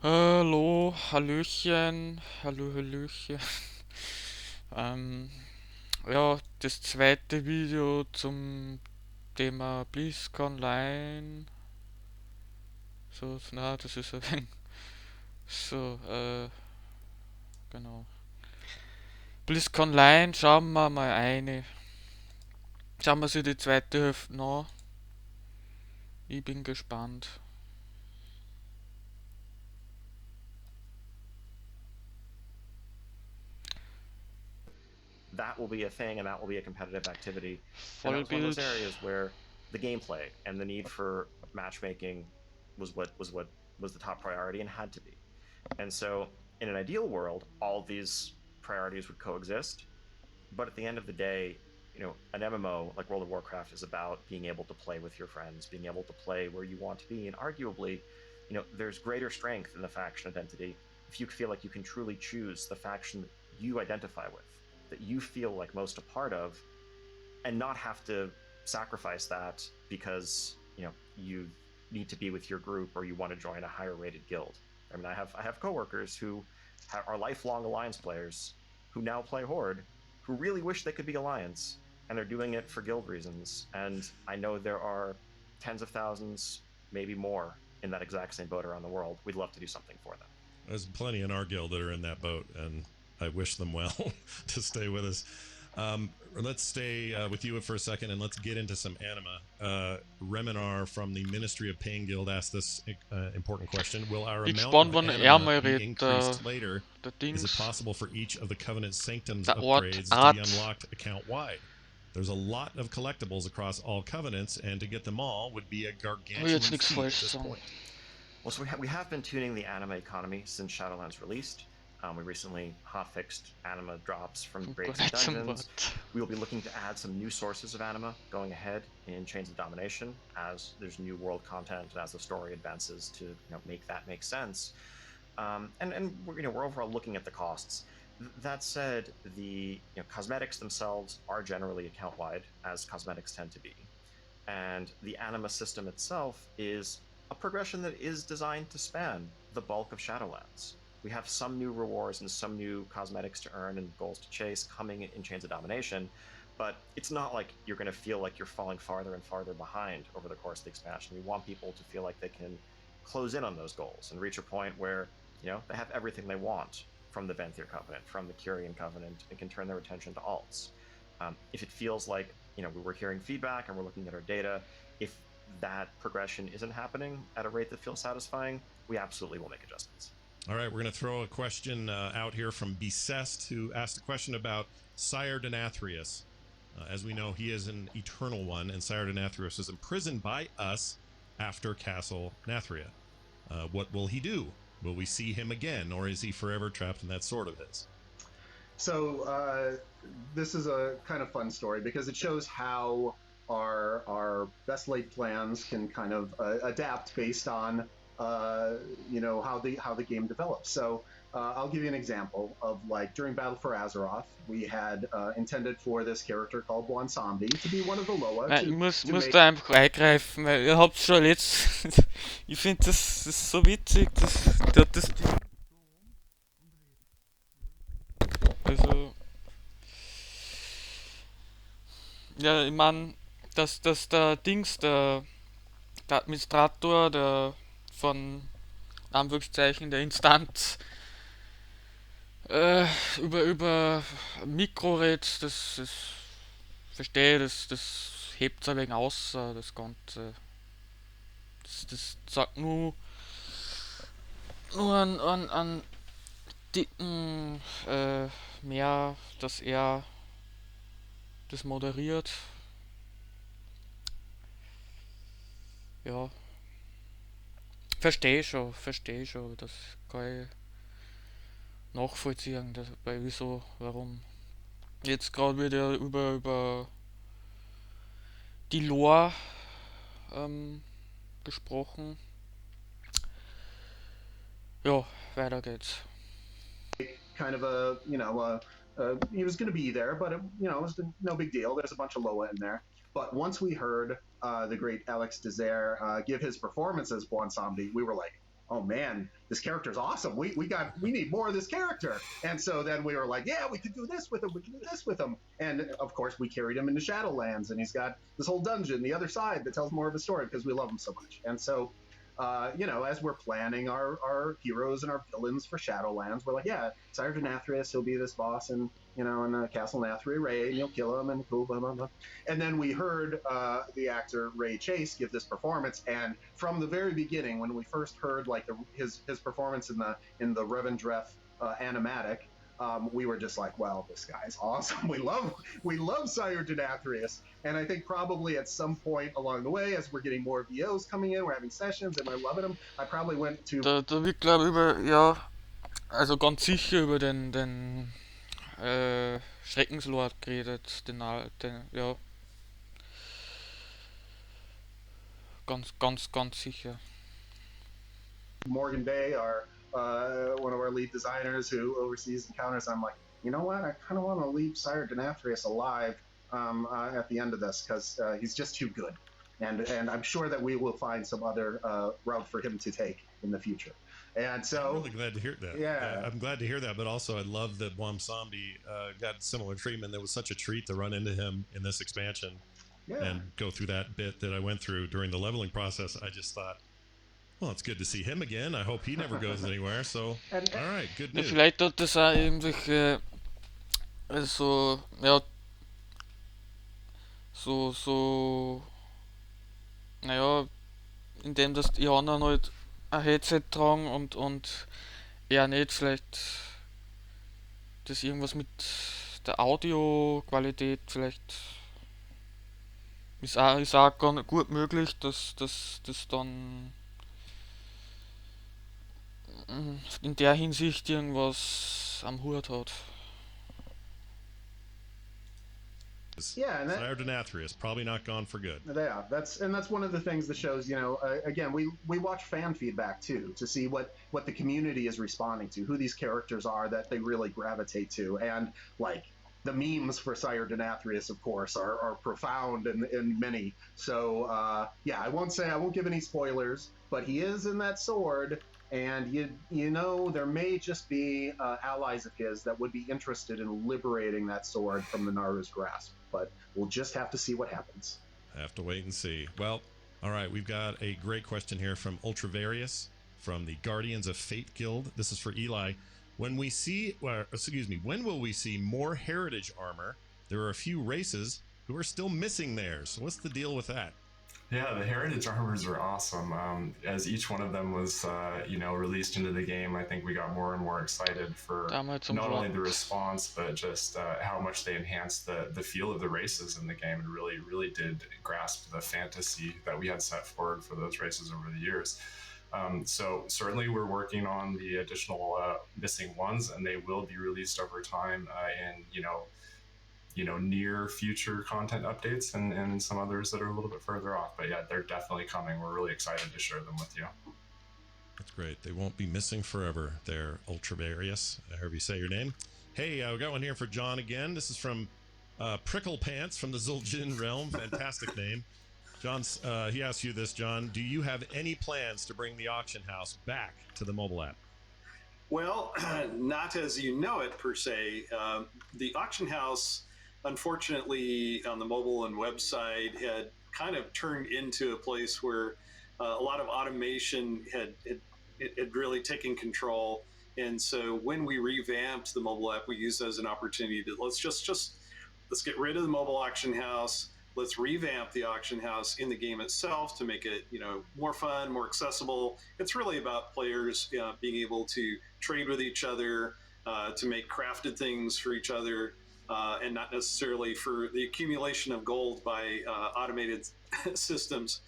Hallo, Hallöchen, hallo, Hallöchen. Ähm, ja, das zweite Video zum Thema Blizzconline. Na, das ist ein wenig so, genau. Blizzconline, schauen wir mal eine. Schauen wir sich die zweite Hälfte an. Ich bin gespannt. That will be a thing and that will be a competitive activity. And that was one of those Vollbild. areas where the gameplay and the need for matchmaking was the top priority and had to be. And so in an ideal world, all of these priorities would coexist. But at the end of the day, an MMO like World of Warcraft is about being able to play with your friends, being able to play where you want to be. And arguably, there's greater strength in the faction identity if you feel like you can truly choose the faction that you identify with, that you feel like most a part of, and not have to sacrifice that because, you need to be with your group or you want to join a higher rated guild. I mean, I have coworkers who are lifelong Alliance players who now play Horde, who really wish they could be Alliance, and they're doing it for guild reasons. And I know there are tens of thousands, maybe more, in that exact same boat around the world. We'd love to do something for them. There's plenty in our guild that are in that boat, and I wish them well to stay with us. Let's stay with you for a second, and let's get into some anima. Reminar from the Ministry of Pain Guild asked this important question: will our Bin amount gespannt, of wann er anima mal be redet, increased later? der Is it Dings, possible for each of the Covenant Sanctums der Ort, upgrades to be Art. unlocked account-wide? There's a lot of collectibles across all Covenants, and to get them all would be a Ich will jetzt gargantuan nichts feat at falsch this sagen. point. Well, so we have been tuning the anima economy since Shadowlands released. We recently hotfixed anima drops from Kommt gar raids and nicht zum dungeons. Wort. We will be looking to add some new sources of anima going ahead in Chains of Domination as there's new world content and as the story advances to make that make sense. And we're overall looking at the costs. That said, the cosmetics themselves are generally account wide, as cosmetics tend to be, and the anima system itself is a progression that is designed to span the bulk of Shadowlands. We have some new rewards and some new cosmetics to earn and goals to chase coming in Chains of Domination, but it's not like you're going to feel like you're falling farther and farther behind over the course of the expansion. We want people to feel like they can close in on those goals and reach a point where they have everything they want from the Venthyr Covenant, from the Curian Covenant, and can turn their attention to alts. If it feels like we're hearing feedback and we're looking at our data, if that progression isn't happening at a rate that feels satisfying, we absolutely will make adjustments. All right, we're going to throw a question out here from Becest, who asked a question about Sire Denathrius. As we know, he is an eternal one, and Sire Denathrius is imprisoned by us after Castle Nathria. What will he do? Will we see him again, or is he forever trapped in that sword of his? So this is a kind of fun story because it shows how our best laid plans can kind of adapt based on how the game develops. So I'll give you an example of, like, during Battle for Azeroth, we had intended for this character called Bwansambi to be one of the Loa. Nein, ich muss da einfach eingreifen, weil ihr habt schon letzt. Ich finde das so witzig, der hat das Ding. Also, ja, ich meine, dass der Dings, der Administrator von Anführungszeichen der Instanz äh, über Mikro redet, das verstehe, das hebt ein wenig aus, das Ganze. Das sagt nur an dicken mehr, dass er das moderiert. Ja, verstehe schon, das kann ich nachvollziehen, bei wieso, warum. Jetzt gerade wird ja über die Lore gesprochen. Ja, weiter geht's. Kind of he was going to be there, but it was no big deal. There's a bunch of Loa in there. But once we heard the great Alex Desert give his performance as Bwansambi, we were like, oh man, this character's awesome. We need more of this character. And so then we were like, yeah, we could do this with him. We could do this with him. And of course, we carried him into Shadowlands, and he's got this whole dungeon, the other side, that tells more of a story because we love him so much. And so, as we're planning our heroes and our villains for Shadowlands, we're like, yeah, Sire Denathrius, he'll be this boss in the Castle Nathri raid, and you'll kill him, and cool, blah, blah, blah. And then we heard the actor Ray Chase give this performance, and from the very beginning, when we first heard like his performance in the Revendreth animatic, we were just like, well, this guy's awesome. We love Sire Denathrius. And I think probably at some point along the way, as we're getting more VOs coming in, we're having sessions and we're loving them, I probably went to... Da wird, glaube ich, also ganz sicher über den Schreckenslord geredet, ja. Ganz sicher. Morgan Bay, one of our lead designers who oversees encounters, I'm like, you know what? I kind of want to leave Sire Denathrius alive at the end of this because he's just too good. And I'm sure that we will find some other route for him to take in the future. And so... I'm really glad to hear that. Yeah. I'm glad to hear that, but also I love that Wamsambi got similar treatment. That was such a treat to run into him in this expansion and go through that bit that I went through during the leveling process. I just thought, well, it's good to see him again. I hope he never goes anywhere. So, all right, good news. Vielleicht hat das auch irgendwelche indem das die anderen halt ein Headset tragen und er nicht, vielleicht das irgendwas mit der Audioqualität, vielleicht ist auch gut möglich, dass das dann in der Hinsicht irgendwas am Hut hat. Yeah, and Sire Denathrius probably not gone for good. Yeah, that's one of the things that shows. Again, we watch fan feedback too to see what the community is responding to, who these characters are that they really gravitate to, and like the memes for Sire Denathrius, of course, are profound and many. So I won't give any spoilers, but he is in that sword. And there may just be allies of his that would be interested in liberating that sword from the Naru's grasp. But we'll just have to see what happens. Have to wait and see. Well, all right, we've got a great question here from Ultravarius from the Guardians of Fate Guild. This is for Eli. When will we see more heritage armor? There are a few races who are still missing theirs. What's the deal with that? Yeah, the heritage armors are awesome. As each one of them was, released into the game, I think we got more and more excited for not only the response, but just how much they enhanced the feel of the races in the game, and really, really did grasp the fantasy that we had set forward for those races over the years. So certainly we're working on the additional missing ones, and they will be released over time in near future content updates and some others that are a little bit further off. But yeah, they're definitely coming. We're really excited to share them with you. That's great. They won't be missing forever. They're Ultravarius, however you say your name. Hey, we got one here for John again. This is from Prickle Pants from the Zul'jin realm. Fantastic name. John, he asks you this, John. Do you have any plans to bring the auction house back to the mobile app? Well, not as you know it, per se. The auction house, unfortunately, on the mobile and website had kind of turned into a place where a lot of automation had really taken control. And so when we revamped the mobile app, we used as an opportunity to let's get rid of the mobile auction house. Let's revamp the auction house in the game itself to make it, more fun, more accessible. It's really about players being able to trade with each other, to make crafted things for each other, and not necessarily for the accumulation of gold by automated systems.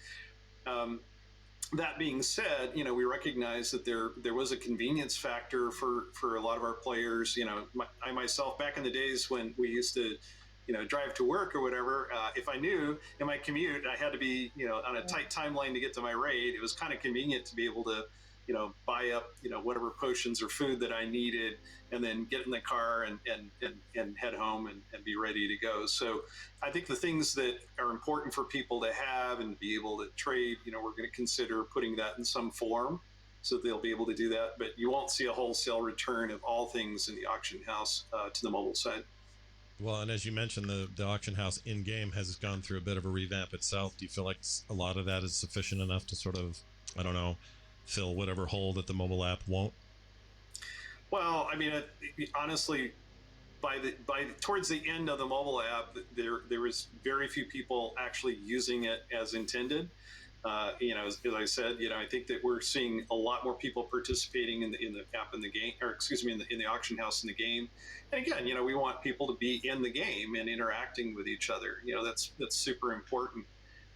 That being said, we recognize that there was a convenience factor for a lot of our players. I myself, back in the days when we used to drive to work or whatever, if I knew in my commute I had to be on a tight timeline to get to my raid, it was kind of convenient to be able to buy up whatever potions or food that I needed, and then get in the car and head home and be ready to go. So I think the things that are important for people to have and be able to trade, we're going to consider putting that in some form. so they'll be able to do that. But you won't see a wholesale return of all things in the auction house to the mobile side. Well, and as you mentioned, the auction house in-game has gone through a bit of a revamp itself. Do you feel like a lot of that is sufficient enough to sort of, I don't know, fill whatever hole that the mobile app won't? Well, I mean, honestly, towards the end of the mobile app, there was very few people actually using it as intended. As I said, I think that we're seeing a lot more people participating in the app in the game, or excuse me, in the auction house in the game. And again, we want people to be in the game and interacting with each other. That's super important.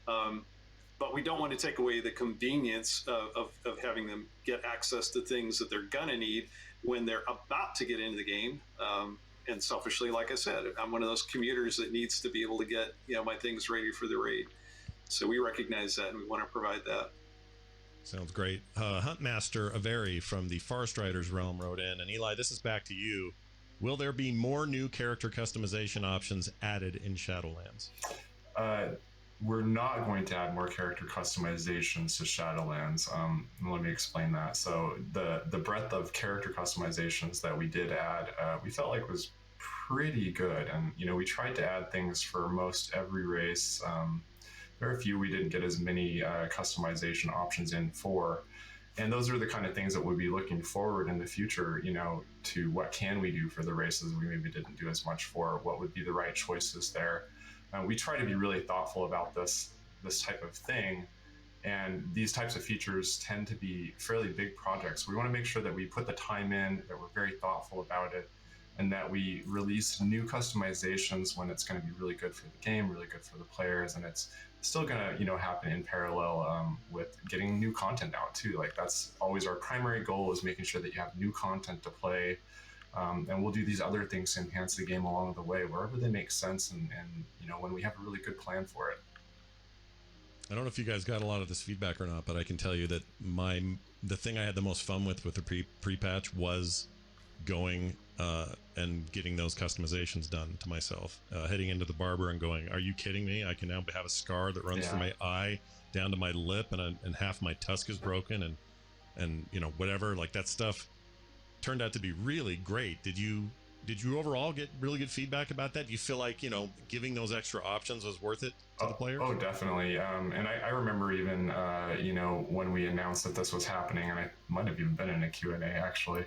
But we don't want to take away the convenience of having them get access to things that they're gonna need when they're about to get into the game. And selfishly, like I said, I'm one of those commuters that needs to be able to get my things ready for the raid. So we recognize that and we want to provide that. Sounds great. Huntmaster Avery from the Forest Riders realm wrote in, and Eli, this is back to you. Will there be more new character customization options added in Shadowlands? We're not going to add more character customizations to Shadowlands. Let me explain that. So the breadth of character customizations that we did add, we felt like was pretty good. And, we tried to add things for most every race. There are a few we didn't get as many customization options in for. And those are the kind of things that we'll be looking forward in the future, to what can we do for the races we maybe didn't do as much for, what would be the right choices there. We try to be really thoughtful about this type of thing, and these types of features tend to be fairly big projects. We want to make sure that we put the time in, that we're very thoughtful about it, and that we release new customizations when it's going to be really good for the game, really good for the players, and it's still going to happen in parallel with getting new content out too. Like, that's always our primary goal, is making sure that you have new content to play. And we'll do these other things to enhance the game along the way, wherever they make sense, and when we have a really good plan for it. I don't know if you guys got a lot of this feedback or not, but I can tell you that the thing I had the most fun with the pre-patch was going and getting those customizations done to myself. Heading into the barber and going, are you kidding me? I can now have a scar that runs from my eye down to my lip, and half my tusk is broken, and whatever, like that stuff turned out to be really great. Did you overall get really good feedback about that? Do you feel like giving those extra options was worth it to the players? Oh, definitely. And I remember even when we announced that this was happening, and I might have even been in a Q&A actually.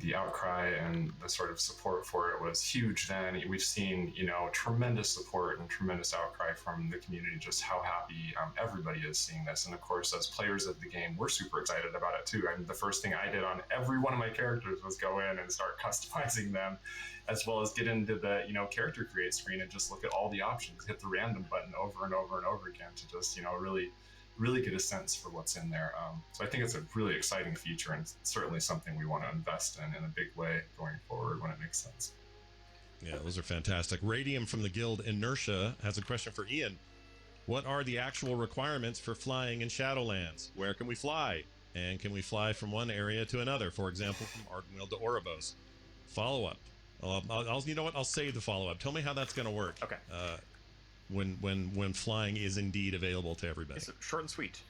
The outcry and the sort of support for it was huge. Then we've seen tremendous support and tremendous outcry from the community. Just how happy everybody is seeing this, and of course, as players of the game, we're super excited about it too. And the first thing I did on every one of my characters was go in and start customizing them, as well as get into the character create screen and just look at all the options, hit the random button over and over and over again to just really get a sense for what's in there. So I think it's a really exciting feature, and certainly something we want to invest in a big way going forward when it makes sense. Yeah, those are fantastic. Radium from the guild Inertia has a question for Ian. What are the actual requirements for flying in Shadowlands? Where can we fly? And can we fly from one area to another? For example, from Ardenweald to Oribos. Follow-up. I'll save the follow-up. Tell me how that's going to work. Okay. When flying is indeed available to everybody. It's short and sweet.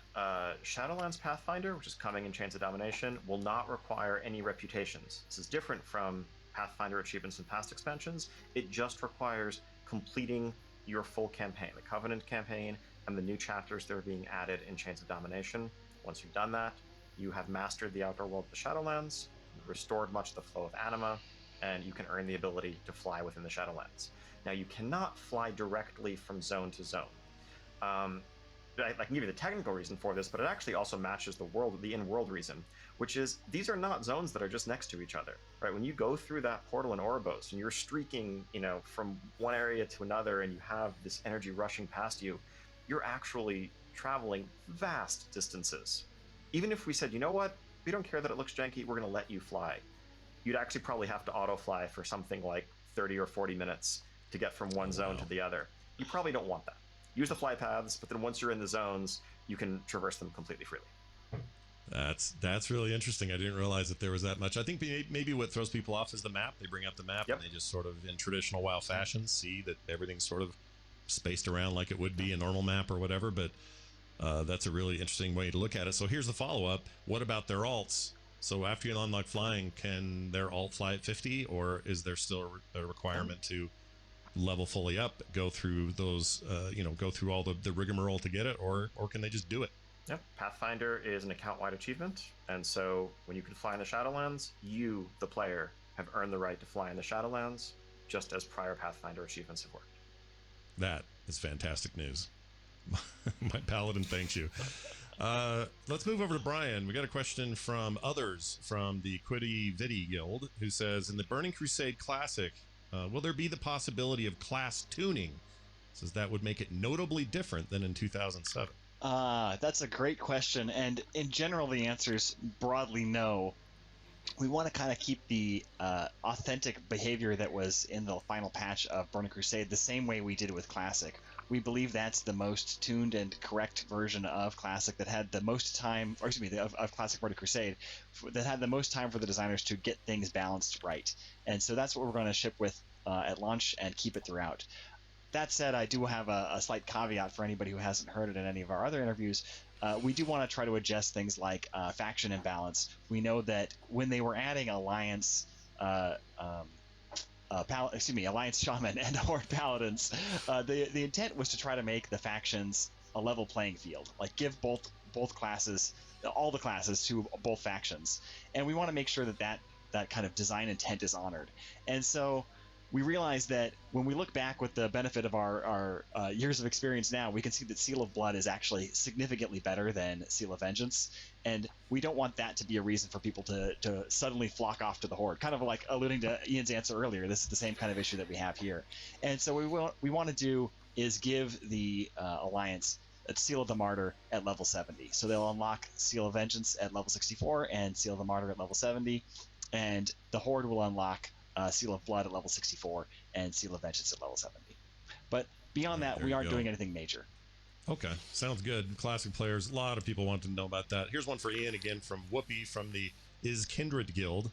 Shadowlands Pathfinder, which is coming in Chains of Domination, will not require any reputations. This is different from Pathfinder achievements in past expansions. It just requires completing your full campaign, the Covenant campaign, and the new chapters that are being added in Chains of Domination. Once you've done that, you have mastered the outer world of the Shadowlands, restored much of the flow of anima, and you can earn the ability to fly within the Shadowlands. Now, you cannot fly directly from zone to zone. I can give you the technical reason for this, but it actually also matches the in-world reason, which is these are not zones that are just next to each other, right? When you go through that portal in Oribos and you're streaking, from one area to another, and you have this energy rushing past you, you're actually traveling vast distances. Even if we said, you know what, we don't care that it looks janky, we're going to let you fly, you'd actually probably have to auto-fly for something like 30 or 40 minutes to get from one zone to the other. You probably don't want that. Use the fly paths, but then once you're in the zones, you can traverse them completely freely. That's really interesting. I didn't realize that there was that much. I think maybe what throws people off is the map. They bring up the map, and they just sort of, in traditional WoW fashion, see that everything's sort of spaced around like it would be a normal map or whatever. But That's a really interesting way to look at it. So here's the follow-up. What about their alts? So after you unlock flying, can their alt fly at 50, or is there still a requirement to level fully up, go through those, go through all the rigmarole to get it, or can they just do it? Yep. Pathfinder is an account-wide achievement, and so when you can fly in the Shadowlands, you, the player, have earned the right to fly in the Shadowlands, just as prior Pathfinder achievements have worked. That is fantastic news. My paladin thanks you. Let's move over to Brian. We got a question from others from the Quiddy Viddy Guild, who says, in the Burning Crusade Classic, will there be the possibility of class tuning? Says that would make it notably different than in 2007. That's a great question, and in general the answer is broadly no. We want to kind of keep the authentic behavior that was in the final patch of Burning Crusade the same way we did with Classic. We believe that's the most tuned and correct version of Classic that had the most time, or excuse me, of Classic Burning Crusade, that had the most time for the designers to get things balanced right. And so that's what we're going to ship with at launch and keep it throughout. That said, I do have a slight caveat for anybody who hasn't heard it in any of our other interviews. We do want to try to adjust things like faction imbalance. We know that when they were adding Alliance Alliance Shaman and Horde Paladins, the intent was to try to make the factions a level playing field, like give both classes, all the classes to both factions, and we want to make sure that kind of design intent is honored. And so we realize that when we look back with the benefit of our years of experience now, we can see that Seal of Blood is actually significantly better than Seal of Vengeance, and we don't want that to be a reason for people to suddenly flock off to the Horde. Kind of like alluding to Ian's answer earlier, this is the same kind of issue that we have here. And so what we want to do is give the Alliance a Seal of the Martyr at level 70. So they'll unlock Seal of Vengeance at level 64 and Seal of the Martyr at level 70, and the Horde will unlock Seal of Blood at level 64 and Seal of Vengeance at level 70. But beyond that, we aren't doing anything major. Okay, sounds good. Classic players, a lot of people want to know about that. Here's one for Ian again from Whoopi from the Is Kindred Guild.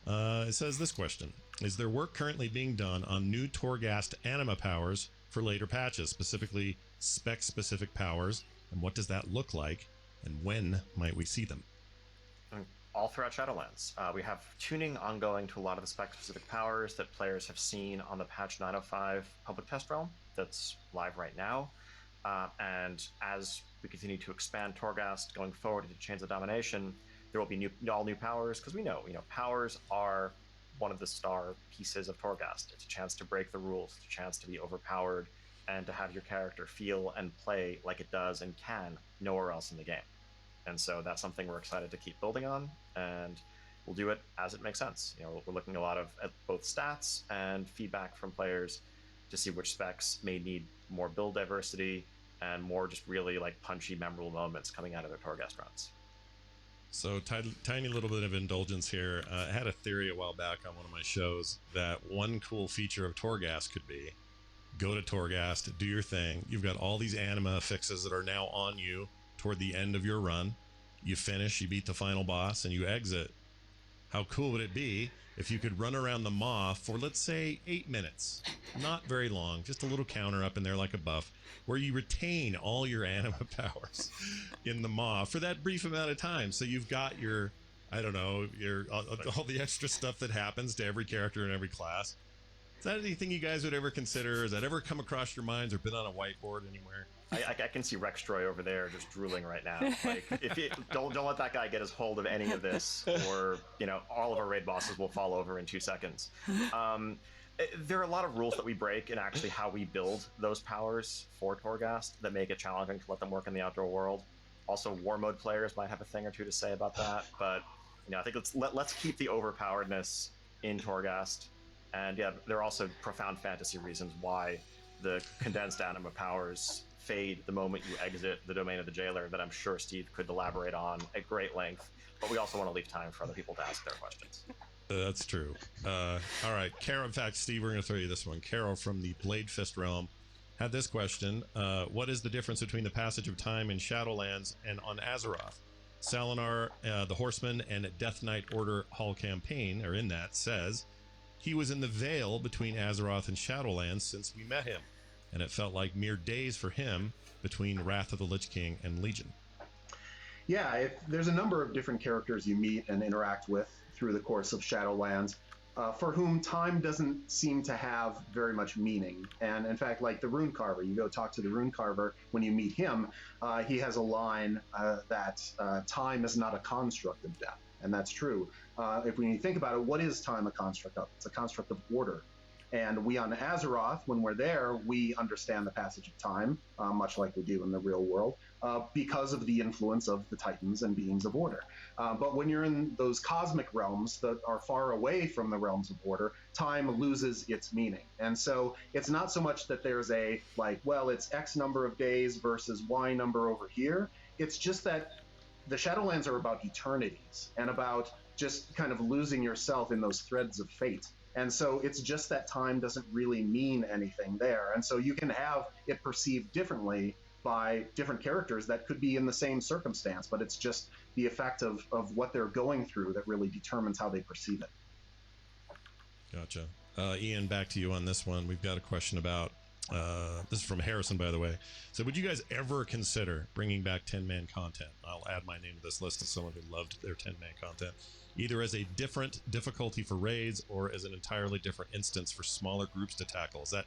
It says this question: is there work currently being done on new Torghast anima powers for later patches, specifically spec-specific powers, and what does that look like, and when might we see them? All throughout Shadowlands. We have tuning ongoing to a lot of the spec-specific powers that players have seen on the patch 905 public test realm that's live right now. And as we continue to expand Torghast going forward into Chains of Domination, there will be all new powers, because we know powers are one of the star pieces of Torghast. It's a chance to break the rules, it's a chance to be overpowered, and to have your character feel and play like it does and can nowhere else in the game. And so that's something we're excited to keep building on, and we'll do it as it makes sense. We're looking a lot at both stats and feedback from players to see which specs may need more build diversity and more just really like punchy, memorable moments coming out of their Torghast runs. So tiny little bit of indulgence here. I had a theory a while back on one of my shows that one cool feature of Torghast could be go to Torghast, do your thing. You've got all these anima fixes that are now on you toward the end of your run. You finish, you beat the final boss, and you exit. How cool would it be if you could run around the maw for, let's say, 8 minutes? Not very long, just a little counter up in there like a buff, where you retain all your anima powers in the maw for that brief amount of time. So you've got your, I don't know, your all the extra stuff that happens to every character in every class. Is that anything you guys would ever consider? Has that ever come across your minds or been on a whiteboard anywhere? I can see Rextroy over there just drooling right now. Like, don't let that guy get his hold of any of this, or all of our raid bosses will fall over in 2 seconds. There are a lot of rules that we break in actually how we build those powers for Torghast that make it challenging to let them work in the outdoor world. Also, war mode players might have a thing or two to say about that, but I think let's keep the overpoweredness in Torghast. And yeah, there are also profound fantasy reasons why the condensed anima powers fade the moment you exit the domain of the jailer that I'm sure Steve could elaborate on at great length, but we also want to leave time for other people to ask their questions. That's true. All right, Caro, in fact, Steve, we're going to throw you this one. Caro from the Blade Fist realm had this question. What is the difference between the passage of time in Shadowlands and on Azeroth? Salinar, the Horseman, and Death Knight Order Hall campaign, or in that, says he was in the Vale between Azeroth and Shadowlands since we met him. and it felt like mere days for him between Wrath of the Lich King and Legion. Yeah, there's a number of different characters you meet and interact with through the course of Shadowlands, for whom time doesn't seem to have very much meaning. And in fact, like the Rune Carver, you go talk to the Rune Carver, when you meet him, he has a line that time is not a construct of death. And that's true. If we think about it, what is time a construct of? It's a construct of order. And we on Azeroth, when we're there, we understand the passage of time, much like we do in the real world, because of the influence of the Titans and beings of order. But when you're in those cosmic realms that are far away from the realms of order, time loses its meaning. And so it's not so much that there's a, like, well, it's X number of days versus Y number over here. It's just that the Shadowlands are about eternities and about just kind of losing yourself in those threads of fate. And so it's just that time doesn't really mean anything there. And so you can have it perceived differently by different characters that could be in the same circumstance, but it's just the effect of what they're going through that really determines how they perceive it. Gotcha. Ian, back to you on this one. We've got a question about, this is from Harrison, by the way. So would you guys ever consider bringing back 10-man content? I'll add my name to this list as someone who loved their 10-man content, either as a different difficulty for raids or as an entirely different instance for smaller groups to tackle. Is that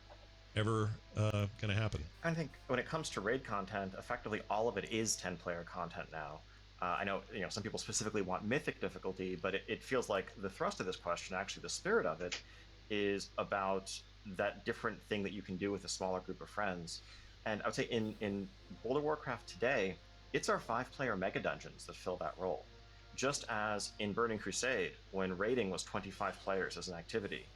ever going to happen? I think when it comes to raid content, effectively all of it is 10-player content now. I know, some people specifically want mythic difficulty, but it feels like the thrust of this question, actually the spirit of it, is about that different thing that you can do with a smaller group of friends. And I would say in World of Warcraft today, it's our 5-player mega dungeons that fill that role. Just as in Burning Crusade, when raiding was 25 players as an activity,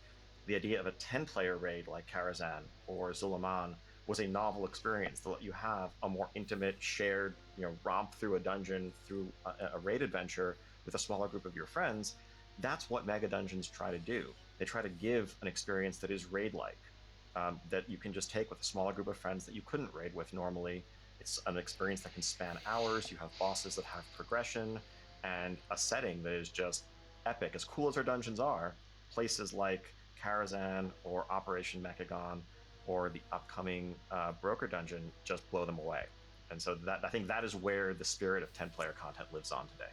the idea of a 10-player raid like Karazhan or Zulaman was a novel experience to let you have a more intimate, shared, romp through a dungeon, through a raid adventure with a smaller group of your friends. That's what mega dungeons try to do. They try to give an experience that is raid-like, that you can just take with a smaller group of friends that you couldn't raid with normally. It's an experience that can span hours. You have bosses that have progression, and a setting that is just epic. As cool as our dungeons are, places like Karazhan or Operation Mechagon or the upcoming Broker Dungeon just blow them away. And so I think that is where the spirit of 10-player content lives on today.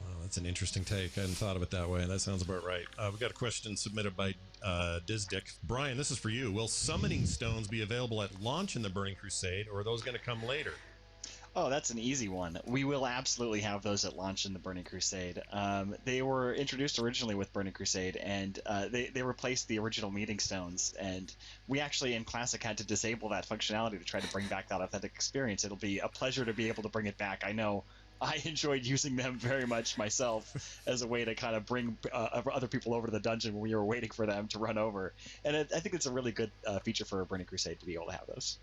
Well, that's an interesting take. I hadn't thought of it that way. That sounds about right. We've got a question submitted by Dizdick. Brian, this is for you. Will summoning stones be available at launch in the Burning Crusade, or are those going to come later? Oh, that's an easy one. We will absolutely have those at launch in the Burning Crusade. They were introduced originally with Burning Crusade, and they replaced the original meeting stones. And we actually, in Classic, had to disable that functionality to try to bring back that authentic experience. It'll be a pleasure to be able to bring it back. I know I enjoyed using them very much myself as a way to kind of bring other people over to the dungeon when we were waiting for them to run over. And I think it's a really good feature for Burning Crusade to be able to have those.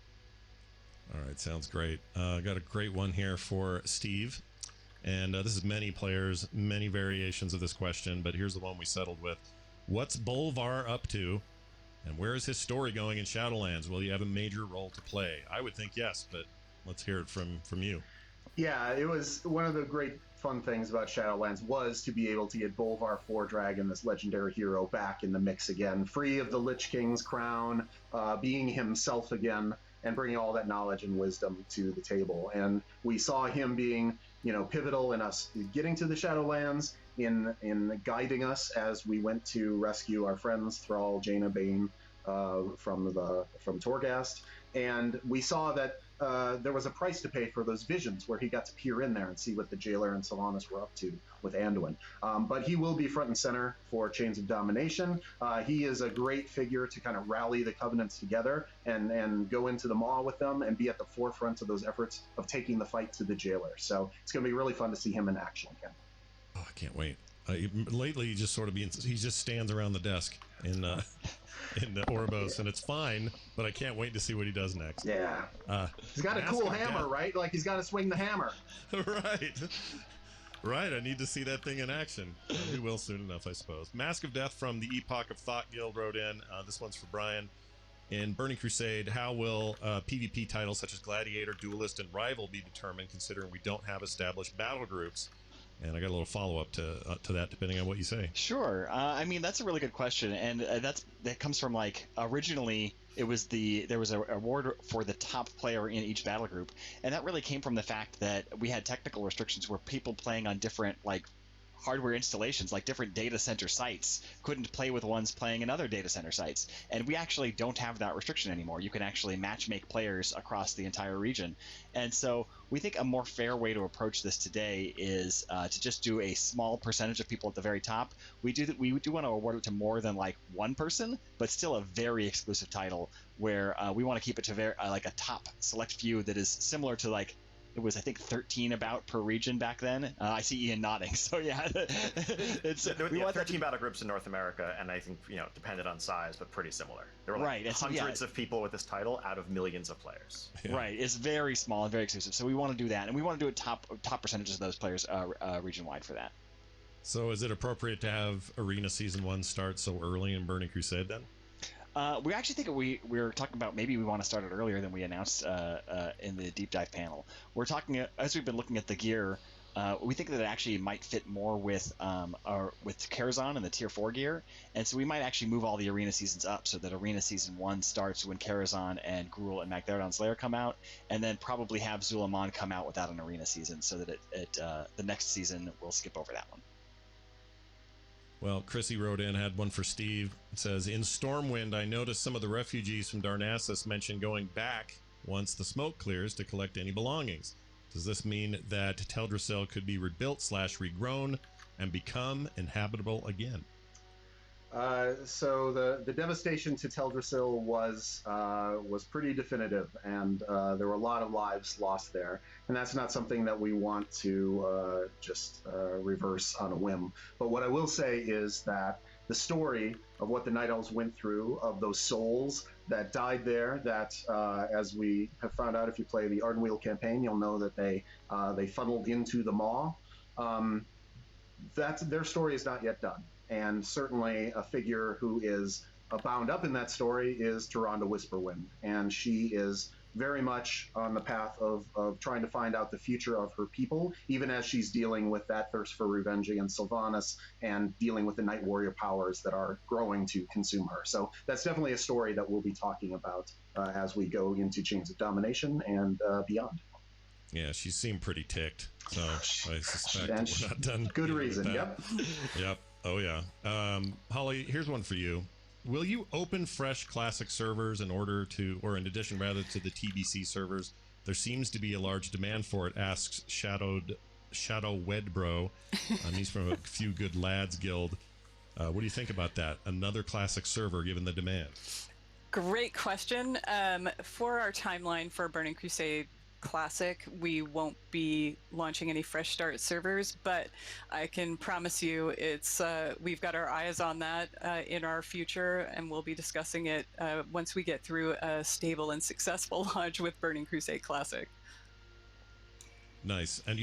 All right, sounds great. Got a great one here for Steve. And this is many players, many variations of this question, but here's the one we settled with. What's Bolvar up to, and where is his story going in Shadowlands? Will he have a major role to play? I would think yes, but let's hear it from you. Yeah, it was one of the great fun things about Shadowlands was to be able to get Bolvar Fordragon, this legendary hero, back in the mix again, free of the Lich King's crown, being himself again, and bringing all that knowledge and wisdom to the table. And we saw him being, pivotal in us getting to the Shadowlands, in guiding us as we went to rescue our friends Thrall, Jaina, Bane from Torghast. And we saw that there was a price to pay for those visions where he got to peer in there and see what the jailer and Sylvanas were up to with Anduin. But he will be front and center for Chains of Domination. He is a great figure to kind of rally the Covenants together and go into the Maw with them and be at the forefront of those efforts of taking the fight to the jailer. So it's going to be really fun to see him in action again. Oh, I can't wait. Lately, he just he just stands around the desk in Oribos, and it's fine, but I can't wait to see what he does next. Yeah. He's got a cool hammer, right? Like he's got to swing the hammer. Right. I need to see that thing in action. We will soon enough, I suppose. Mask of Death from the Epoch of Thought Guild wrote in. This one's for Brian. In Burning Crusade, how will PvP titles such as Gladiator, Duelist, and Rival be determined, considering we don't have established battle groups? And I got a little follow-up to that, depending on what you say. Sure. I mean, that's a really good question, and that comes from, like, originally there was an award for the top player in each battle group, and that really came from the fact that we had technical restrictions where people playing on different, like, hardware installations, like different data center sites, couldn't play with ones playing in other data center sites. And we actually don't have that restriction anymore. You can actually matchmake players across the entire region. And so we think a more fair way to approach this today is to just do a small percentage of people at the very top. We do want to award it to more than like one person, but still a very exclusive title where we want to keep it to like a top select few that is similar to, like, it was, I think, 13 about per region back then. I see Ian nodding, so yeah. We had 13 battle groups in North America, and I think, depended on size, but pretty similar. There were like hundreds of people with this title out of millions of players. Yeah. Right, it's very small and very exclusive, so we want to do that, and we want to do a top percentages of those players region-wide for that. So is it appropriate to have Arena Season 1 start so early in Burning Crusade then? We actually think we were talking about maybe we want to start it earlier than we announced in the deep dive panel. We're talking, as we've been looking at the gear, we think that it actually might fit more with Karazhan and the Tier 4 gear, and so we might actually move all the Arena Seasons up so that Arena Season 1 starts when Karazhan and Gruul and Magtheridon's Lair come out, and then probably have Zul'Aman come out without an Arena Season so that the next season we'll skip over that one. Well, Chrissy wrote in, had one for Steve. It says, in Stormwind, I noticed some of the refugees from Darnassus mention going back once the smoke clears to collect any belongings. Does this mean that Teldrassil could be rebuilt / regrown and become inhabitable again? So the devastation to Teldrassil was pretty definitive, and there were a lot of lives lost there. And that's not something that we want to just reverse on a whim. But what I will say is that the story of what the Night Elves went through, of those souls that died there, that as we have found out, if you play the Ardenweald campaign, you'll know that they funneled into the Maw. Their story is not yet done. And certainly a figure who is bound up in that story is Tyrande Whisperwind. And she is very much on the path of trying to find out the future of her people, even as she's dealing with that thirst for revenge against Sylvanas and dealing with the Night Warrior powers that are growing to consume her. So that's definitely a story that we'll be talking about as we go into Chains of Domination and beyond. Yeah, she seemed pretty ticked. So I suspect we're not done. Good reason, yep. Yep. Oh, yeah. Holly, here's one for you. Will you open fresh classic servers in addition to the TBC servers? There seems to be a large demand for it, asks Shadow Wedbro. He's from a Few Good Lads Guild. What do you think about that? Another classic server, given the demand? Great question. For our timeline for Burning Crusade Classic, we won't be launching any fresh start servers, but I can promise you we've got our eyes on that in our future, and we'll be discussing it once we get through a stable and successful launch with Burning Crusade Classic. Nice. And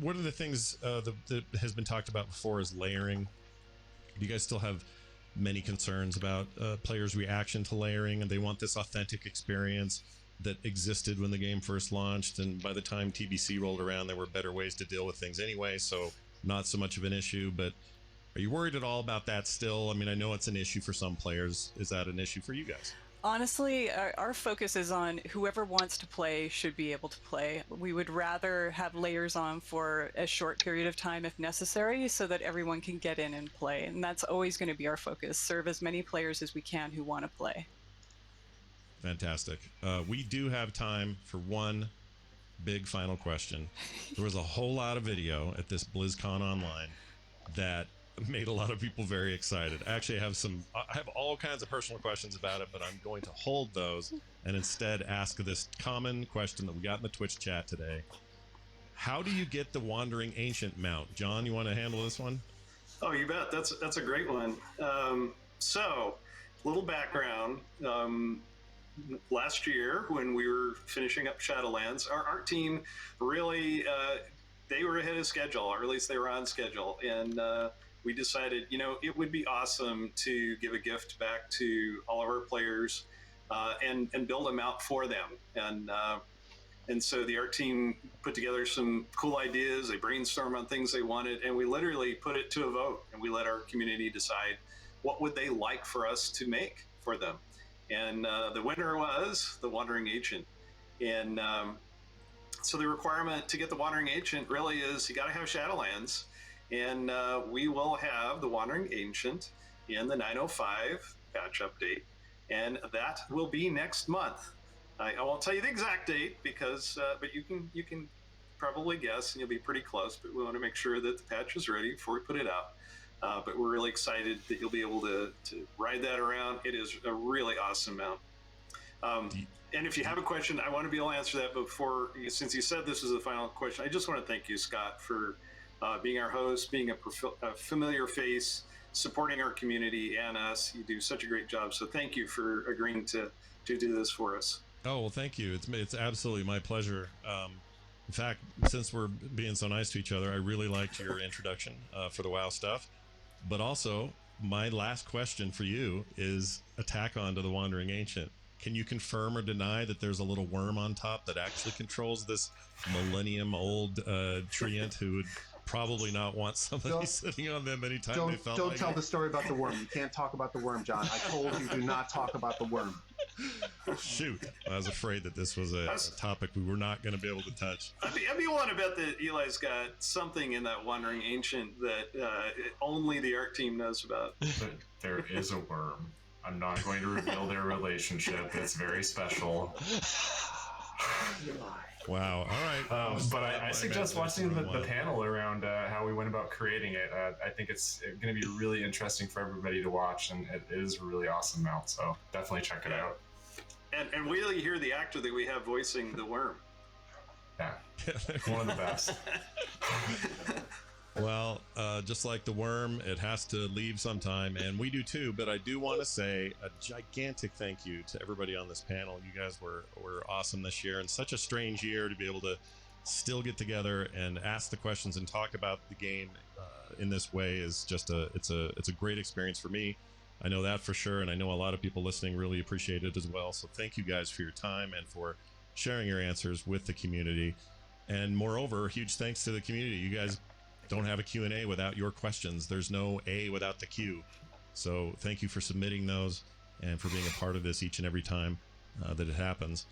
what are the things that has been talked about before is layering? Do you guys still have many concerns about players' reaction to layering, and they want this authentic experience that existed when the game first launched, and by the time TBC rolled around, there were better ways to deal with things anyway, so not so much of an issue? But are you worried at all about that still? I mean, I know it's an issue for some players. Is that an issue for you guys? Honestly, our focus is on whoever wants to play should be able to play. We would rather have layers on for a short period of time if necessary, so that everyone can get in and play, and that's always going to be our focus. Serve as many players as we can who want to play. Fantastic. We do have time for one big final question. There was a whole lot of video at this BlizzCon Online that made a lot of people very excited. Actually, I have all kinds of personal questions about it, but I'm going to hold those and instead ask this common question that we got in the Twitch chat today. How do you get the Wandering Ancient mount? John, you want to handle this one? Oh, you bet. That's a great one. So, little background. Last year, when we were finishing up Shadowlands, our art team really, they were ahead of schedule, or at least they were on schedule. And we decided, it would be awesome to give a gift back to all of our players and build them out for them. And And so the art team put together some cool ideas. They brainstormed on things they wanted, and we literally put it to a vote, and we let our community decide what would they like for us to make for them. And the winner was the Wandering Ancient. And so the requirement to get the Wandering Ancient really is you got to have Shadowlands. And we will have the Wandering Ancient in the 905 patch update. And that will be next month. I won't tell you the exact date because, but you can probably guess, and you'll be pretty close. But we want to make sure that the patch is ready before we put it out. But we're really excited that you'll be able to ride that around. It is a really awesome mount. And if you have a question, I want to be able to answer that. But before, since you said this is the final question, I just want to thank you, Scott, for being our host, being a familiar face, supporting our community and us. You do such a great job. So thank you for agreeing to do this for us. Oh, well, thank you. It's absolutely my pleasure. In fact, since we're being so nice to each other, I really liked your introduction for the WoW stuff. But also, my last question for you is a tack on to the Wandering Ancient. Can you confirm or deny that there's a little worm on top that actually controls this millennium-old treant who would probably not want somebody sitting on them anytime they felt like it? Don't tell the story about the worm. You can't talk about the worm, John. I told you, do not talk about the worm. Shoot. I was afraid that this was a topic we were not going to be able to touch. I'd be willing to bet that Eli's got something in that Wandering Ancient that only the art team knows about. But there is a worm. I'm not going to reveal their relationship. It's very special. Wow. All right. But I suggest watching the panel around how we went about creating it. I think it's going to be really interesting for everybody to watch, and it is a really awesome mount. So definitely check it out. And will you hear the actor that we have voicing the worm? Yeah, one of the best. Well, just like the worm, it has to leave sometime, and we do too. But I do want to say a gigantic thank you to everybody on this panel. You guys were awesome this year, and such a strange year to be able to still get together and ask the questions and talk about the game in this way is just it's a great experience for me. I know that for sure, and I know a lot of people listening really appreciate it as well. So thank you guys for your time and for sharing your answers with the community. And moreover, huge thanks to the community. You guys don't have a Q&A without your questions. There's no A without the Q. So thank you for submitting those and for being a part of this each and every time that it happens.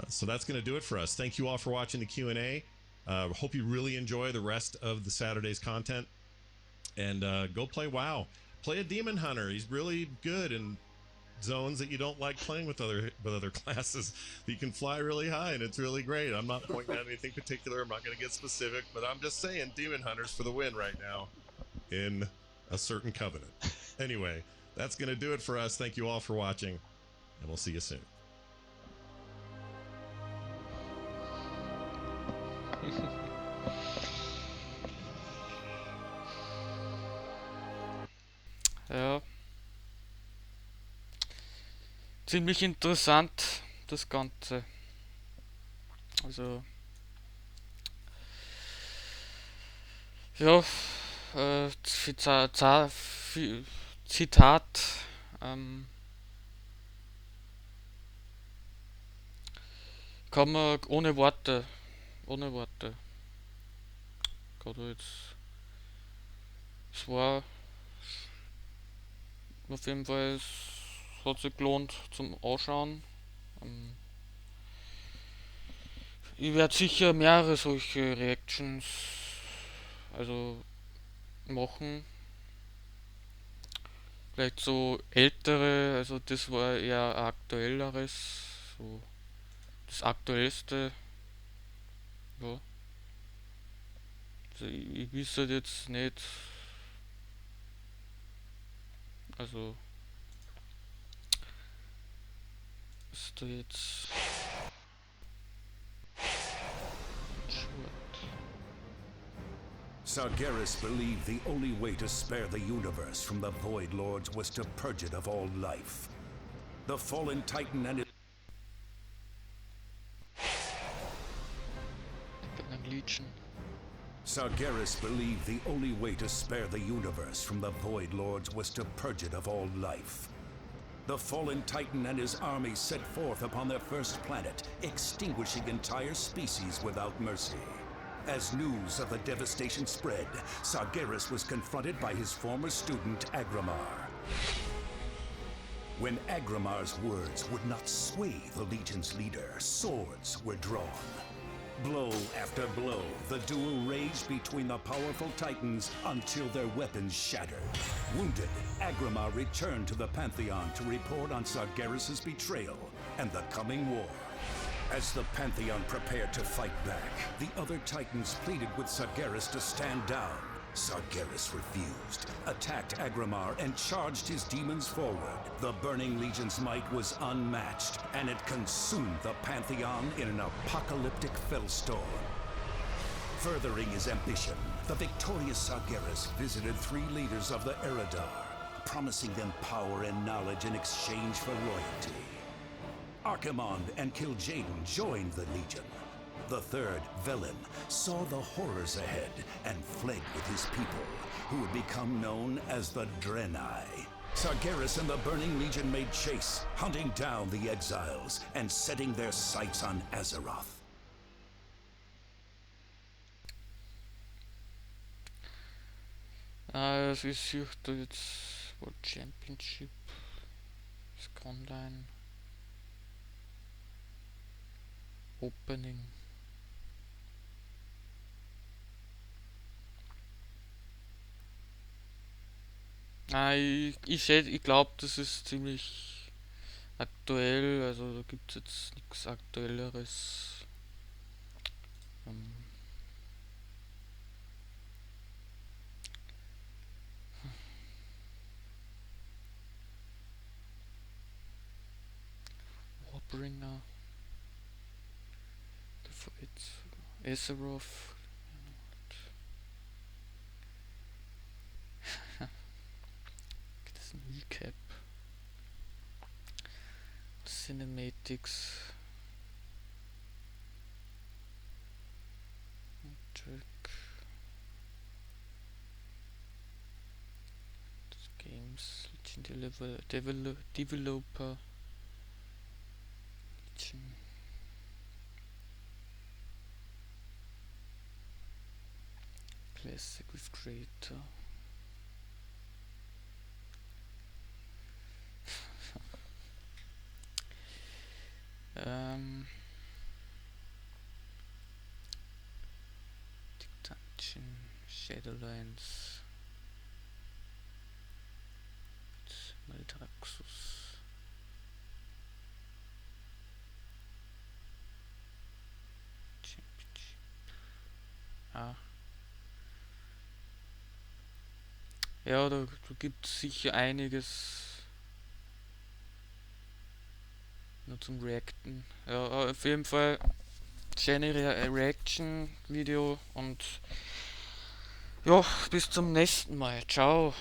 So that's going to do it for us. Thank you all for watching the Q&A. Hope you really enjoy the rest of the Saturday's content. And go play WoW. Play a Demon Hunter. He's really good in zones that you don't like playing with other classes. You can fly really high, and it's really great. I'm not pointing out anything particular. I'm not going to get specific, but I'm just saying Demon Hunters for the win right now in a certain covenant. Anyway, that's going to do it for us. Thank you all for watching, and we'll see you soon. Ja. Ziemlich interessant, das Ganze. Also, ja, Zitat, kann man ohne Worte, gerade jetzt, es war auf jeden Fall, es hat sich gelohnt zum Anschauen. Ich werde sicher mehrere solche Reactions machen. Vielleicht so ältere, also das war eher aktuelleres, so das aktuellste. Ja. Also ich weiß halt jetzt nicht. Also ist da jetzt Sargeras believed the only way to spare the universe from the Void Lords was to purge it of all life. The fallen Titan and his Sargeras believed the only way to spare the universe from the Void Lords was to purge it of all life. the fallen Titan and his army set forth upon their first planet, extinguishing entire species without mercy. As news of the devastation spread, Sargeras was confronted by his former student, Agramar. When Agramar's words would not sway the Legion's leader, swords were drawn. Blow after blow, the duel raged between the powerful Titans until their weapons shattered. Wounded, Agramar returned to the Pantheon to report on Sargeras' betrayal and the coming war. As the Pantheon prepared to fight back, the other Titans pleaded with Sargeras to stand down. Sargeras refused, attacked Agramar, and charged his demons forward. The Burning Legion's might was unmatched, and it consumed the Pantheon in an apocalyptic fellstorm. Furthering his ambition, the victorious Sargeras visited 3 leaders of the Eridar, promising them power and knowledge in exchange for loyalty. Archimonde and Kil'jaeden joined the Legion. The third, Velen, saw the horrors ahead and fled with his people, who would become known as the Draenei. Sargeras and the Burning Legion made chase, hunting down the exiles and setting their sights on Azeroth. Sie sucht jetzt World Championship, Online Opening. Ich glaube, das ist ziemlich aktuell, also da gibt es jetzt nichts Aktuelleres. Warbringer, Azeroth. Recap, Cinematics, games, developer, classic with creator. Dictation, Shadowlands, Maldraxxus, Championship. Ja, da gibt es sicher einiges nur zum Reacten. Ja, auf jeden Fall schöne Reaction-Video und ja, bis zum nächsten Mal. Ciao.